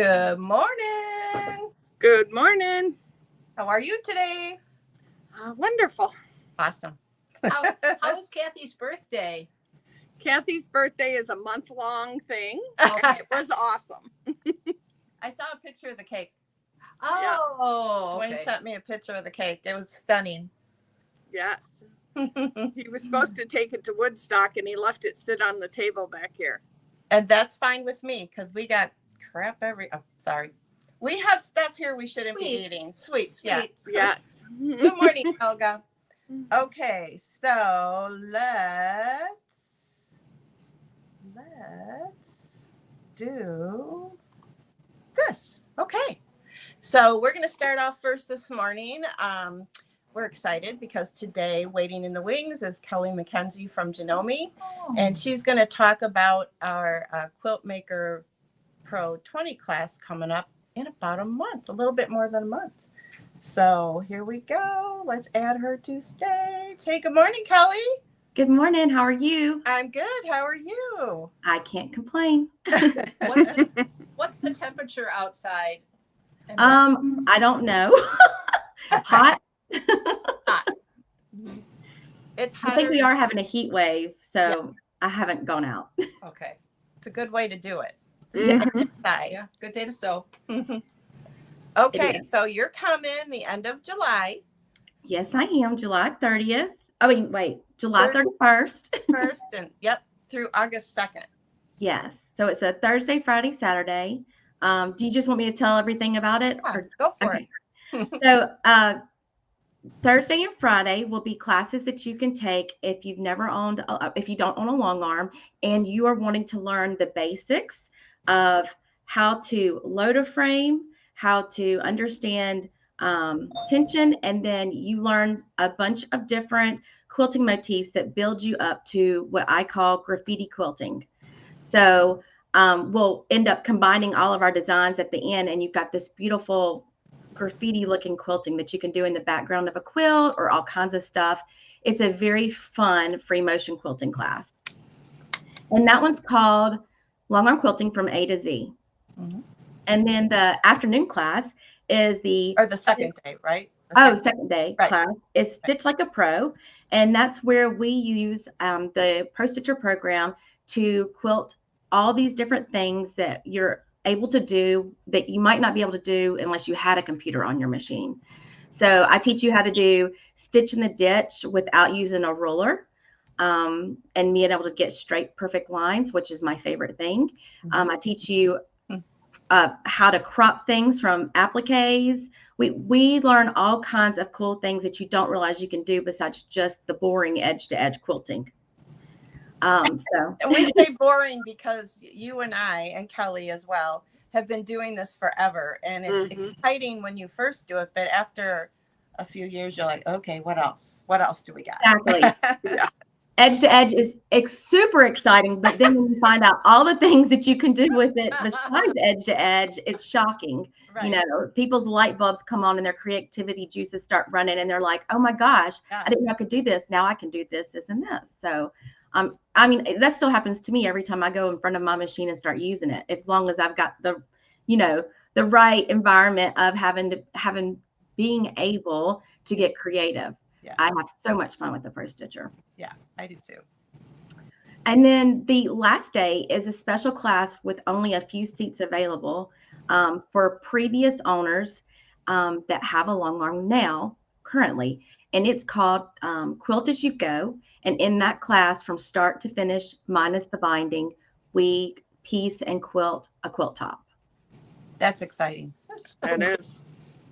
Good morning. Good morning. How are you today? Wonderful. Awesome. How was Kathy's birthday? Kathy's birthday is a month-long thing. Okay. It was awesome. I saw a picture of the cake. Oh, Dwayne okay. sent me a picture of the cake. It was stunning. Yes. He was supposed to take it to Woodstock, and he left it sit on the table back here. And that's fine with me because we got crap sorry. We have stuff here we shouldn't be eating. Sweets. Yeah. Yes. Good morning, Olga. Okay, so let's do this. Okay. So we're going to start off first this morning. We're excited because today, waiting in the wings, is Kelley McKenzie from Genome. And she's going to talk about our Quilt Maker Pro 20 class coming up in about a month, a little bit more than a month. So here we go. Let's add her to stage. Hey, good morning, Kelley. Good morning. How are you? I'm good. How are you? I can't complain. What's the temperature outside? I don't know. Hot. Hot. It's I think we are having a heat wave, so I haven't gone out. Okay. It's a good way to do it. Mhm. Yeah. Good day to sew. Okay, so you're coming the end of July. Yes, I am. July 30th. July 31st. First and through August 2nd. Yes. So it's a Thursday, Friday, Saturday. Do you just want me to tell everything about it? Yeah, go for it. So Thursday and Friday will be classes that you can take if you've never owned, if you don't own a long arm, and you are wanting to learn the basics of how to load a frame, how to understand tension, and then you learn a bunch of different quilting motifs that build you up to what I call graffiti quilting. So we'll end up combining all of our designs at the end, and you've got this beautiful graffiti looking quilting that you can do in the background of a quilt or all kinds of stuff. It's a very fun free motion quilting class. And that one's called Long Arm Quilting from A to Z. Mm-hmm. And then the afternoon class is the second day, right? Second day class is Stitch Like a Pro. And that's where we use the Pro Stitcher program to quilt all these different things that you're able to do that you might not be able to do unless you had a computer on your machine. So I teach you how to do stitch in the ditch without using a ruler, and being able to get straight, perfect lines, which is my favorite thing. I teach you how to crop things from appliques. We learn all kinds of cool things that you don't realize you can do besides just the boring edge-to-edge quilting. So we say boring because you and I and Kelley as well have been doing this forever, and it's exciting when you first do it, but after a few years you're like, okay, what else do we got? Exactly. Yeah. Edge to edge is super exciting, but then when you find out all the things that you can do with it besides edge to edge, it's shocking. Right. You know, people's light bulbs come on and their creativity juices start running, and they're like, oh my gosh, I didn't know I could do this. Now I can do this, and this. So I mean, that still happens to me every time I go in front of my machine and start using it. As long as I've got the right environment of being able to get creative. Yeah. I have so much fun with the Pro Stitcher. Yeah, I do too. And then the last day is a special class with only a few seats available for previous owners that have a long arm now currently. And it's called Quilt As You Go. And in that class, from start to finish, minus the binding, we piece and quilt a quilt top. That's exciting.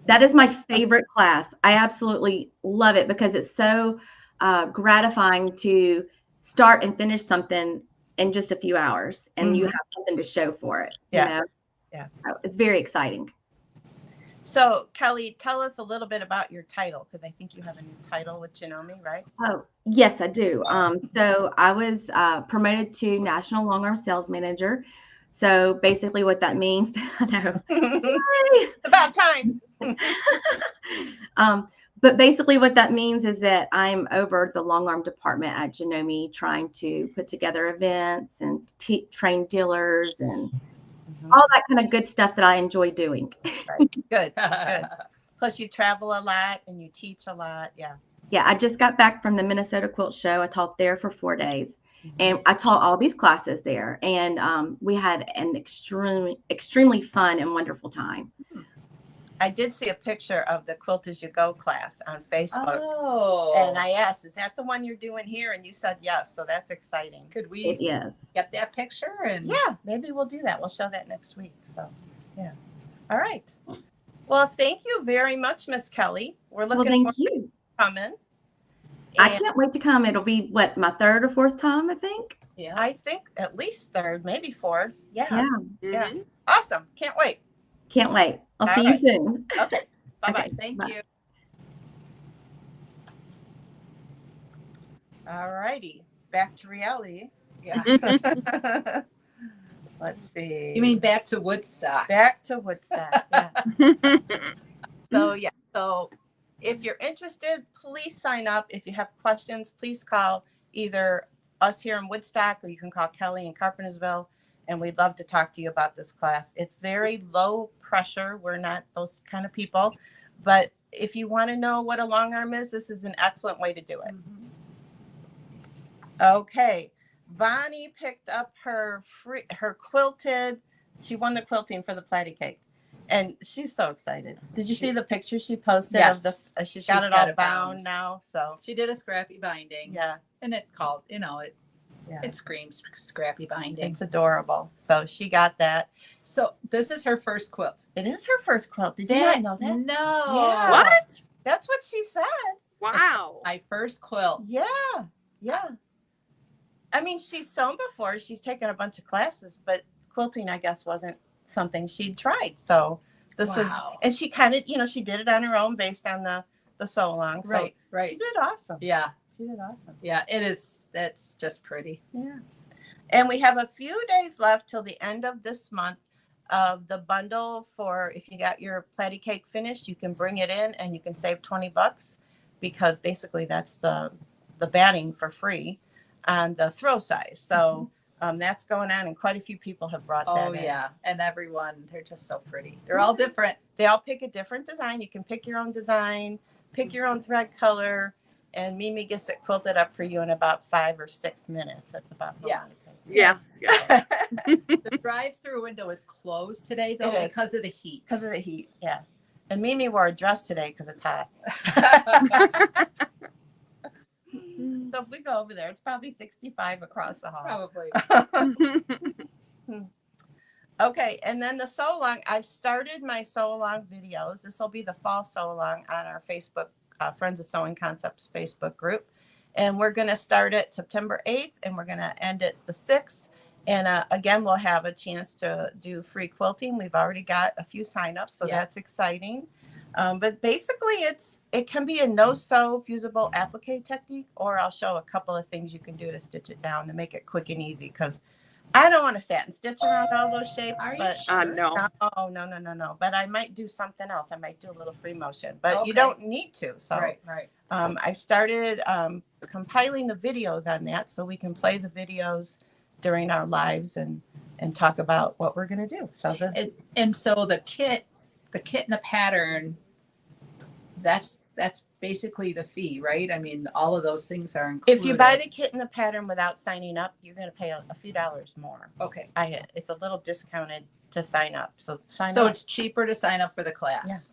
That is my favorite class. I absolutely love it because it's so gratifying to start and finish something in just a few hours, and you have something to show for it. Yeah. You know? Yeah. So it's very exciting. So, Kelley, tell us a little bit about your title, because I think you have a new title with Genome, right? Oh, yes, I do. So I was promoted to National Long Arm Sales Manager. So basically what that means, I know. About time. But basically what that means is that I'm over the long arm department at Genome, trying to put together events and train dealers and all that kind of good stuff that I enjoy doing. Right. Good. Good. Plus, you travel a lot and you teach a lot. Yeah. Yeah, I just got back from the Minnesota Quilt Show. I taught there for 4 days, and I taught all these classes there, and we had an extremely fun and wonderful time. I did see a picture of the Quilt As You Go class on Facebook. Oh. And I asked, is that the one you're doing here? And you said yes. So that's exciting. Could It we is. get that picture? And Yeah, maybe we'll do that. We'll show that next week. So, yeah. All right. Well, thank you very much, Miss Kelley. We're Well, looking forward thank you. to coming. I And can't wait to come. It'll be what, my 3rd or 4th time, I think. yeah. I think at least 3rd, maybe 4th. Yeah. Yeah, Yeah. Mhm. Awesome. Can't wait. can't wait. I'll All see right. you soon. Okay. Bye bye. Okay. Thank Bye. you. All righty. Back to reality. Yeah. Let's see. You mean back to Woodstock? back to Woodstock? Yeah. So yeah. So if you're interested, please sign up. If you have questions, please call either us here in Woodstock or you can call Kelley in Carpentersville, and we'd love to talk to you about this class. It's very low pressure. We're not those kind of people, but if you want to know what a long arm is, this is an excellent way to do it. Okay. Bonnie picked up her quilted. She won the quilting for the Platy Cake. And she's so excited. Did you see the picture she posted of the? Yes. She's got it all bound now. So She did a scrappy binding. yeah, And it called, it yeah, it screams scrappy binding. it's adorable. So she got that. So this is her first quilt. It is her first quilt. Did you not know that? No. Yeah. What? That's what she said. Wow. My first quilt. Yeah, yeah. I mean, she's sewn before. She's taken a bunch of classes, but quilting, I guess, wasn't something she'd tried. So this was, Wow. and she kind of, she did it on her own based on the sew along. So Right, right. she did awesome. Yeah, She did awesome. yeah, it is. That's just pretty. Yeah. And we have a few days left till the end of this month of the bundle for, if you got your Platy Cake finished, you can bring it in and you can save $20 because basically that's the batting for free on the throw size. So that's going on and quite a few people have brought that Oh in. yeah, and everyone, they're just so pretty. They're all different. They all pick a different design. You can pick your own design, pick your own thread color, and Mimi gets it quilted up for you in about 5 or 6 minutes. That's about how Yeah. long it takes. Yeah. The drive-through window is closed today though It is. because of the heat. Because of the heat, yeah. And Mimi wore a dress today because it's hot. So if we go over there, it's probably 65 across the hall. Probably. Okay, and then the sew along. I've started my sew along videos. This will be the fall sew along on our Facebook Friends of Sewing Concepts Facebook group, and we're going to start it September 8th, and we're going to end it the 6th. And again, we'll have a chance to do free quilting. We've already got a few signups, so Yeah. that's exciting. But basically, it can be a no-sew fusible applique technique, or I'll show a couple of things you can do to stitch it down to make it quick and easy. Because I don't want to satin stitch around all those shapes. Are you but sure? No. no. But I might do something else. I might do a little free motion, but you Okay. don't need to. So Right, right. I started compiling the videos on that, so we can play the videos during our lives and talk about what we're going to do. So And so the kit and the pattern, that's basically the fee, right? I mean, all of those things are included. if you buy the kit and the pattern without signing up, you're going to pay a few dollars more. Okay. It's a little discounted to sign up. So sign So up. it's cheaper to sign up for the class.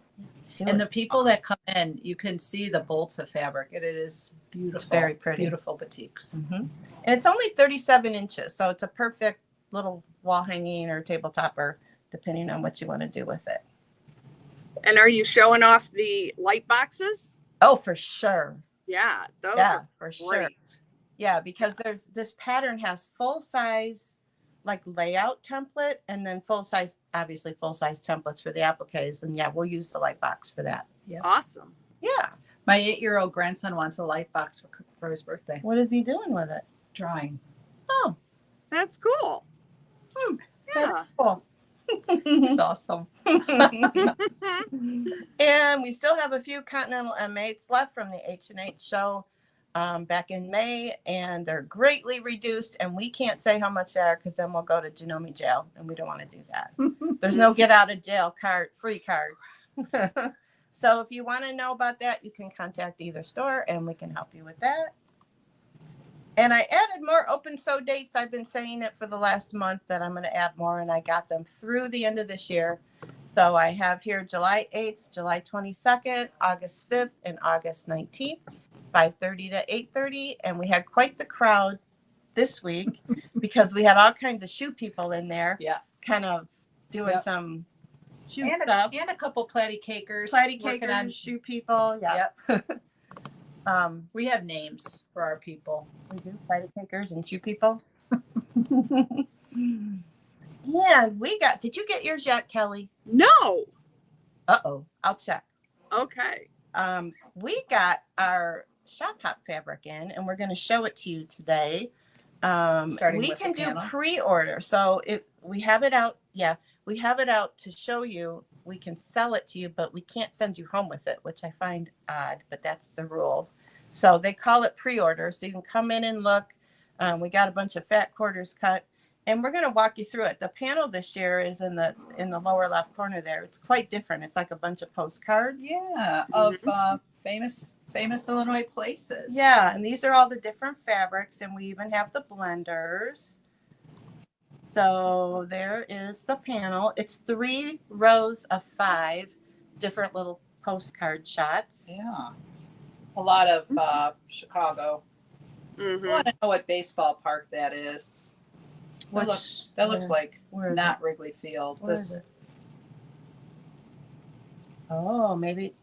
Do And it. the people that come in, you can see the bolts of fabric. It is beautiful. It's very pretty. Beautiful batiks. Mhm. And it's only 37 inches, so it's a perfect little wall hanging or table topper, depending on what you want to do with it. And are you showing off the light boxes? Oh, for sure. Yeah, those Yeah, are for sure. great. Yeah, because there's this pattern has full size like layout template and then full size templates for the appliques. And yeah, we'll use the light box for that. Awesome. Yeah. My 8-year-old grandson wants a light box for his birthday. What is he doing with it? Drawing. Oh, That's cool. Yeah. cool. It's awesome. And we still have a few Continental M8s left from the H&H show. back in May, and they're greatly reduced. And we can't say how much they are because then we'll go to Genome jail, and we don't want to do that. There's no get out of jail card, free card. So if you want to know about that, you can contact either store, and we can help you with that. And I added more open sew dates. I've been saying it for the last month that I'm going to add more, and I got them through the end of this year. So I have here July 8th, July 22nd, August 5th, and August 19th, 5:30 to 8:30. And we had quite the crowd this week because we had all kinds of shoe people in there. Yeah. Kind of doing Yep. some shoe And stuff. a couple platy cakers. Platy working cakers, shoe people. Yeah. Yep. Um, We have names for our people. we do platy cakers and shoe people. And we got, did you get yours yet, Kelly? No. Uh-oh. I'll check. Okay. We got our shop hop fabric in, and we're going to show it to you today. Starting We with can the do panel. pre-order. So if we have it out, we have it out to show you. We can sell it to you, but we can't send you home with it, which I find odd, but that's the rule. So they call it pre-order. So you can come in and look. We got a bunch of fat quarters cut, and we're going to walk you through it. The panel this year is in the lower left corner there. It's quite different. It's like a bunch of postcards. Yeah, of famous Illinois places. Yeah, and these are all the different fabrics, and we even have the blenders. So there is the panel. It's 3 rows of 5 different little postcard shots. Yeah. A lot of Chicago. I Mm-hmm. want to know what baseball park that is. That looks like where is not Wrigley Field. Where is it? Oh, maybe.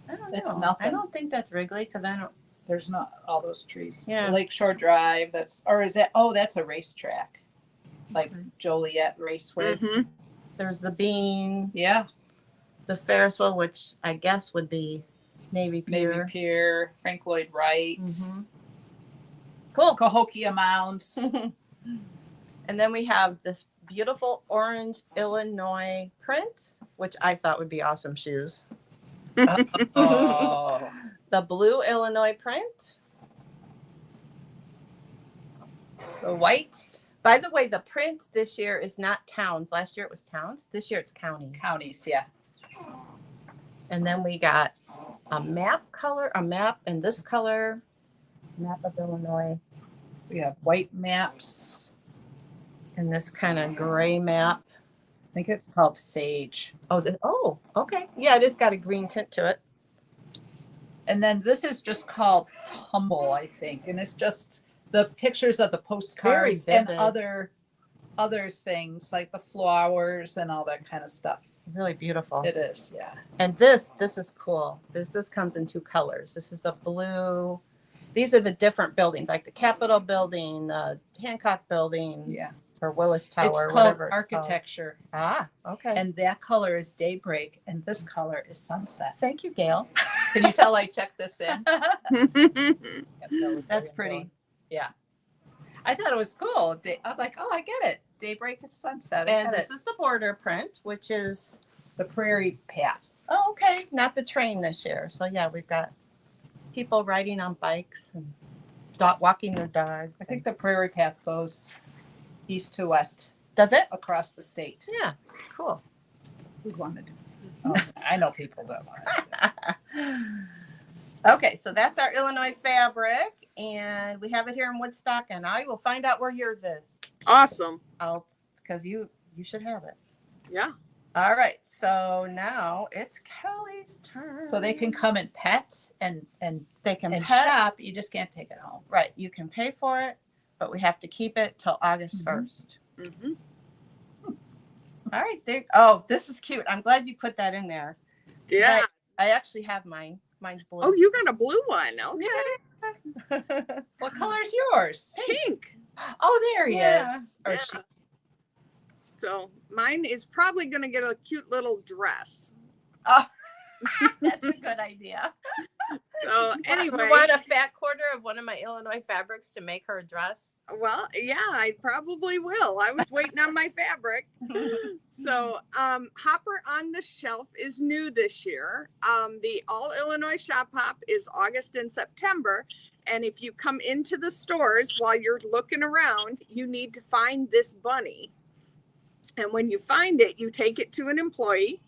I don't know. It's nothing. I don't think that's Wrigley because I don't. There's not all those trees. Yeah. Lakeshore Drive. That's a racetrack, like Joliet Raceway. Mm-hmm. There's the Bean, Yeah, the Ferris wheel, which I guess would be Navy Pier. Navy Pier, Frank Lloyd Wright, Mhm. Cool. Cahokia Mounds. And then we have this beautiful orange Illinois print, which I thought would be awesome shoes. Oh, The blue Illinois print. the white By the way, the print this year is not towns. Last year it was towns. This year it's counties. counties. Yeah, And then we got a map in this color. Map of Illinois. we have white maps. And this kind of gray map. I think it's called Sage. Oh, okay. Yeah, it has got a green tint to it. And then this is just called Tumble, I think, and it's just the pictures of the postcards Very and vivid. other things like the flowers and all that kind of stuff. Really beautiful. It is, yeah. And this is cool. This comes in 2 colors. This is a blue. These are the different buildings, like the Capitol building, the Hancock building, Yeah. or Willis Tower, It's called whatever it's architecture. called. Okay. And that color is daybreak and this color is sunset. Thank you, Gail. Can you tell I checked this in? That's pretty. Yeah. I thought it was cool. I'm like, oh, I get it. Daybreak and sunset. I And get this it. is the border print, which is, The prairie path. oh, okay, not the train this year. So yeah, we've got people riding on bikes and walking their dogs. I think the prairie path goes east to west Does it? across the state. Yeah, cool. Who wanted? Oh, I know people that want. Okay, so that's our Illinois fabric, and we have it here in Woodstock, and I will find out where yours is. Awesome. Because you should have it. Yeah. All right, so now it's Kelly's turn. So they can come and pet and they can and pet. shop. You just can't take it home. Right, you can pay for it, but we have to keep it till August Mhm. 1st. Mm-hmm. All right, oh, this is cute. I'm glad you put that in there. Yeah. Right. I actually have mine. Mine's blue. Oh, you got a blue one. Okay. What color is yours? Pink. Oh, there he Yeah, is. Or yeah. she. So mine is probably going to get a cute little dress. Oh, that's a good idea. So You anyway, want a fat quarter of one of my Illinois fabrics to make her a dress? well, yeah, I probably will. I was waiting on my fabric. So Hopper on the Shelf is new this year. The All Illinois Shop Hop is August and September. And if you come into the stores while you're looking around, you need to find this bunny. And when you find it, you take it to an employee,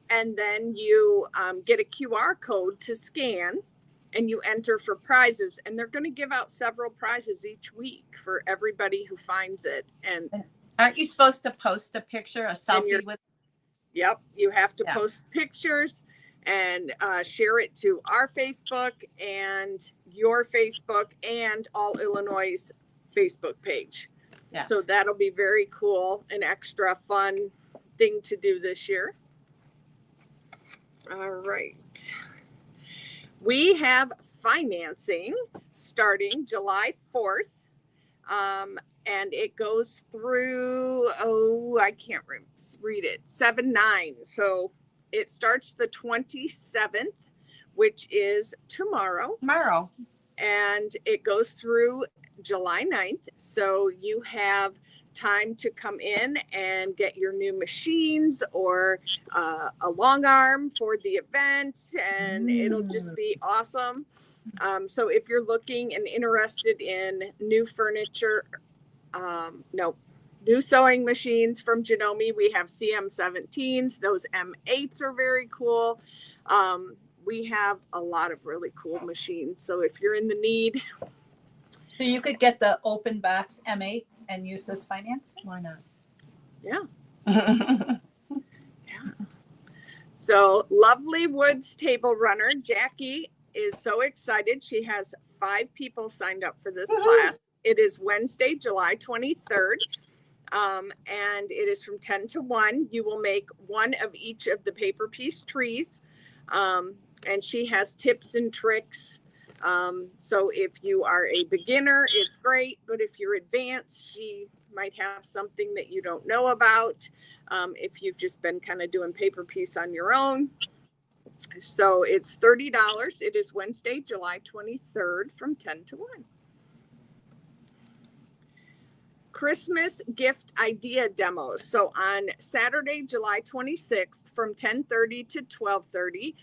and then you get a QR code to scan, and you enter for prizes. And they're going to give out several prizes each week for everybody who finds it. And Aren't you supposed to post a picture, a selfie you're- with? yep, you have to Yeah. post pictures and share it to our Facebook and your Facebook and All Illinois' Facebook page. Yeah. So that'll be very cool, an extra fun thing to do this year. All right. We have financing starting July 4th. And it goes through, I can't read it, 7/9. So it starts the 27th, which is tomorrow. Tomorrow. And it goes through July 9th. So you have time to come in and get your new machines or a long arm for the event, and it'll just be awesome. So if you're looking and interested in new furniture, new sewing machines from Janome, we have CM17s. Those M8s are very cool. We have a lot of really cool machines. So if you're in the need, So you could get the open box M8 and use this financing? Why not? yeah. So Lovely Woods Table Runner, Jackie is so excited. She has 5 people signed up for this class. It is Wednesday, July 23rd. And it is from 10 to 1. You will make one of each of the paper piece trees. And she has tips and tricks. So if you are a beginner, it's great. But if you're advanced, she might have something that you don't know about. If you've just been kind of doing paper piece on your own. So it's $30. It is Wednesday, July 23rd from 10 to 1. Christmas gift idea demos. So on Saturday, July 26th from 10:30 to 12:30,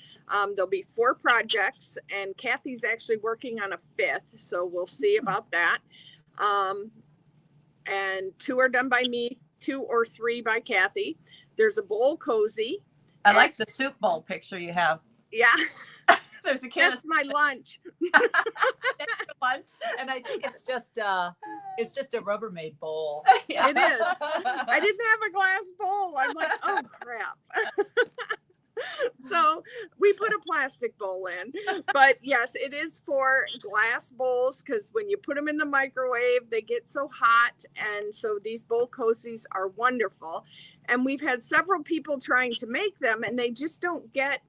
there'll be 4 projects, and Kathy's actually working on a 5th. So we'll see about that. And 2 are done by me, 2 or 3 by Kathy. There's a bowl cozy. I like the soup bowl picture you have. Yeah, There's a can of that's my lunch. lunch. And I think it's just a Rubbermaid bowl. Yeah. It is. I didn't have a glass bowl. I'm like, oh crap. So we put a plastic bowl in, but yes, it is for glass bowls, because when you put them in the microwave, they get so hot. And so these bowl cozies are wonderful. And we've had several people trying to make them, and they just don't get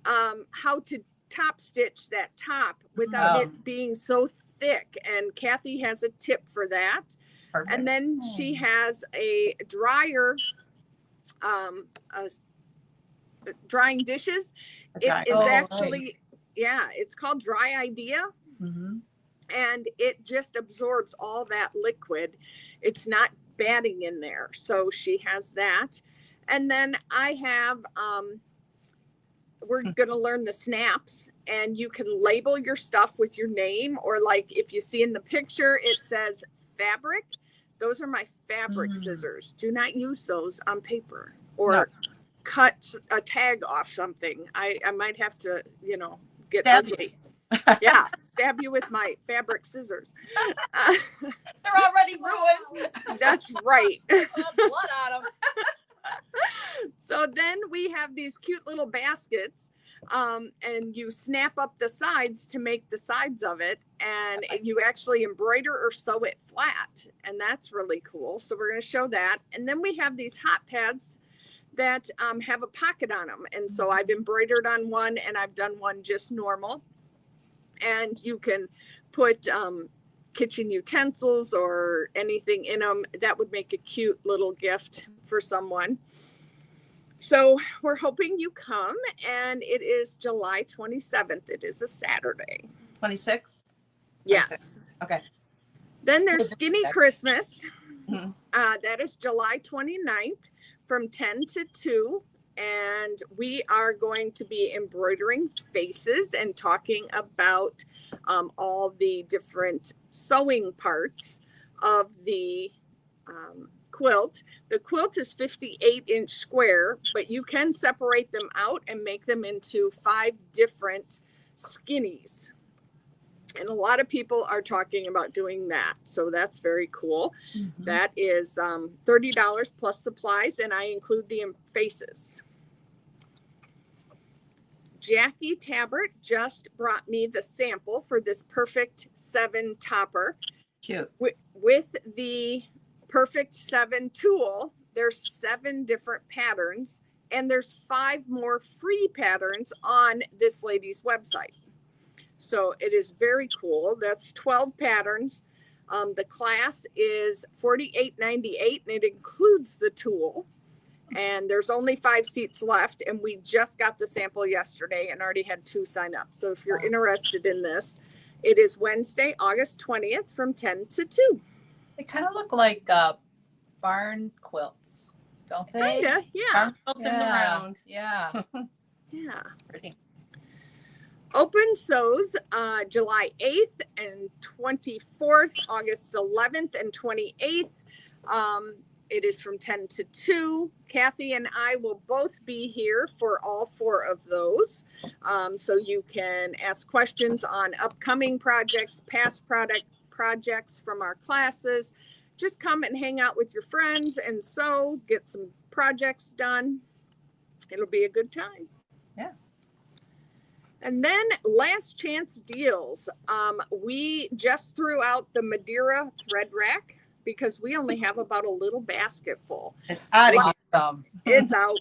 how to top stitch that top without it being so thick. And Kathy has a tip for that. Perfect. And then she has a dryer, drying dishes. It is actually, yeah, it's called Dry Idea. Mm-hmm. And it just absorbs all that liquid. It's not batting in there. So she has that. And then I have, we're going to learn the snaps, and you can label your stuff with your name, or like if you see in the picture, it says fabric. Those are my fabric scissors. Do not use those on paper or cut a tag off something. I might have to, get ugly. Yeah, stab you with my fabric scissors. They're already ruined. That's right. Blood on them. So then we have these cute little baskets, and you snap up the sides to make the sides of it, and you actually embroider or sew it flat, and that's really cool. So we're going to show that. And then we have these hot pads that have a pocket on them, and so I've embroidered on one, and I've done one just normal. And you can put kitchen utensils or anything in them. That would make a cute little gift for someone. So we're hoping you come, and it is July 27th. It is a Saturday. 26? Yes. Okay. Then there's Skinny Christmas. Mhm. That is July 29th from 10 to 2. And we are going to be embroidering faces and talking about all the different sewing parts of the quilt. The quilt is 58-inch square, but you can separate them out and make them into 5 different skinnies. And a lot of people are talking about doing that. So that's very cool. Mhm. That is $30 plus supplies, and I include the faces. Jackie Tabbert just brought me the sample for this Perfect 7 topper. Cute. With the Perfect 7 tool, there's 7 different patterns, and there's 5 more free patterns on this lady's website. So it is very cool. That's 12 patterns. The class is $48.98, and it includes the tool. And there's only 5 seats left, and we just got the sample yesterday and already had 2 sign up. So if you're interested in this, it is Wednesday, August 20th from 10 to 2. They kind of look like barn quilts, don't they? Kinda, yeah. Barn quilts in the Yeah. round. Yeah. Yeah. Pretty. Open sews July 8th and 24th, August 11th and 28th. It is from 10 to 2. Kathy and I will both be here for all 4 of those. So you can ask questions on upcoming projects, past projects from our classes. Just come and hang out with your friends and sew, get some projects done. It'll be a good time. Yeah. And then last chance deals. We just threw out the Madeira thread rack because we only have about a little basket full. It's out of Awesome. It's out.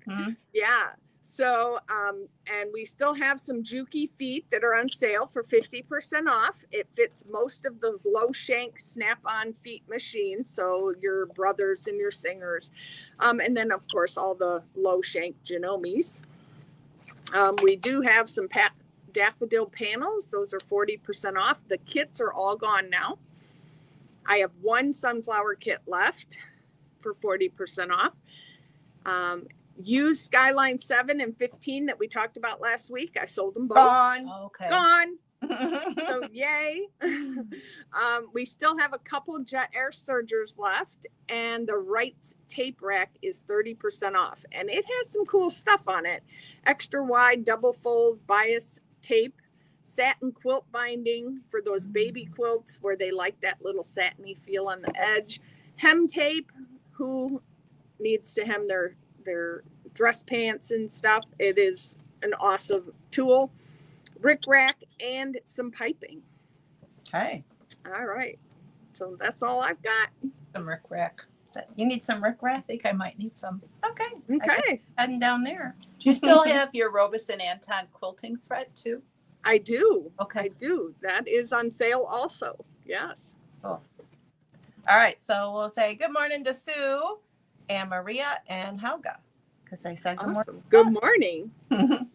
Mhm. Yeah. So, and we still have some Juki feet that are on sale for 50% off. It fits most of those low shank snap-on feet machines. So your brothers and your singers. And then of course, all the low shank Genomes. We do have some daffodil panels. Those are 40% off. The kits are all gone now. I have 1 sunflower kit left for 40% off. Used Skyline 7 and 15 that we talked about last week. I sold them both. Gone. Okay. Gone. So yay. We still have a couple jet air surgers left, and the Wright's tape rack is 30% off, and it has some cool stuff on it. Extra wide double fold bias tape, satin quilt binding for those baby quilts where they like that little satiny feel on the edge, hem tape, who needs to hem their dress pants and stuff. It is an awesome tool. Brick rack and some piping. Okay. All right. So that's all I've got. Some rickrack. You need some rickrack? I think I might need some. Okay. Okay. Heading down there. Do you still have your Robeson Anton quilting thread too? I do. Okay. I do. That is on sale also. Yes. All right. So we'll say good morning to Sue and Maria and Helga because they said good Awesome. Good morning. morning.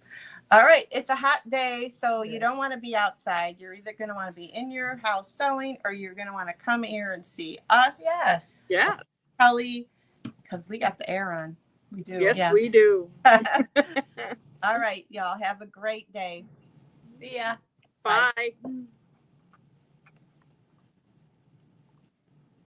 All right. It's a hot day, so you Yes. don't want to be outside. You're either going to want to be in your house sewing or you're going to want to come here and see us, Yes. Yeah. Kelly, because we got the air on. We do. Yes, Yeah. we do. All right. Y'all have a great day. See ya. Bye.